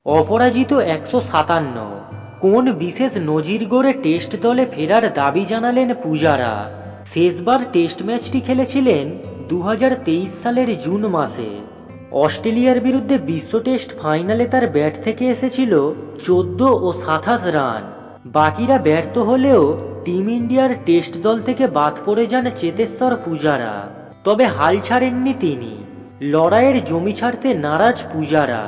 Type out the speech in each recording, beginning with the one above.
অপরাজিত ১৫৭। কোন বিশেষ নজির গড়ে টেস্ট দলে ফেরার দাবি জানালেন পূজারা। শেষবার টেস্ট ম্যাচটি খেলেছিলেন ২০২৩ সালের জুন মাসে। অস্ট্রেলিয়ার বিরুদ্ধে বিশ্ব টেস্ট ফাইনালে তার ব্যাট থেকে এসেছিল ১৪ ও ২৭ রান। বাকিরা ব্যর্থ হলেও টিম ইন্ডিয়ার টেস্ট দল থেকে বাদ পড়ে যান চেতেশ্বর পূজারা। তবে হাল ছাড়েননি তিনি। লড়াইয়ের জমি ছাড়তে নারাজ পূজারা।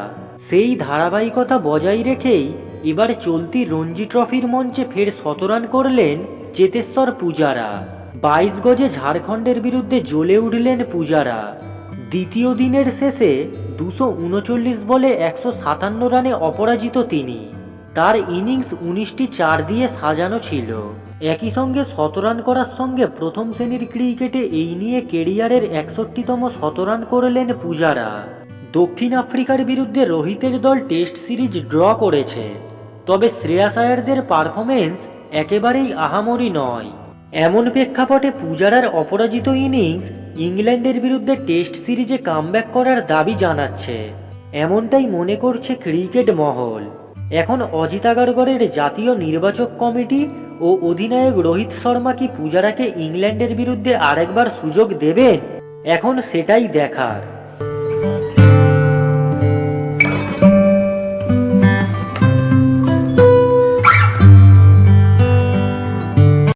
সেই ধারাবাহিকতা বজায় রেখেই এবার চলতি রঞ্জি ট্রফির মঞ্চে ফের শতরান করলেন চেতেশ্বর পূজারা। ২২ গজে ঝাড়খণ্ডের বিরুদ্ধে জ্বলে উঠলেন পূজারা। দ্বিতীয় দিনের শেষে ২৩৯ বলে ১৫৭ রানে অপরাজিত তিনি। তার ইনিংস ১৯টি চার দিয়ে সাজানো ছিল। একই সঙ্গে শতরান করার সঙ্গে প্রথম শ্রেণীর ক্রিকেটে এই নিয়ে কেরিয়ারের ৬১তম শতরান করলেন পূজারা। দক্ষিণ আফ্রিকার বিরুদ্ধে রোহিতের দল টেস্ট সিরিজ ড্র করেছে, তবে শ্রেয়াস আয়ারদের পারফরমেন্স একেবারেই আহামরি নয়। এমন প্রেক্ষাপটে পূজারার অপরাজিত ইনিংস ইংল্যান্ডের বিরুদ্ধে টেস্ট সিরিজে কামব্যাক করার দাবি জানাচ্ছে। এমনটাই মনে করছে ক্রিকেট মহল। এখন অজিত আগারকরের জাতীয় নির্বাচক কমিটি ও অধিনায়ক রোহিত শর্মা কি পূজারাকে ইংল্যান্ডের বিরুদ্ধে আরেকবার সুযোগ দেবেন? এখন সেটাই দেখার।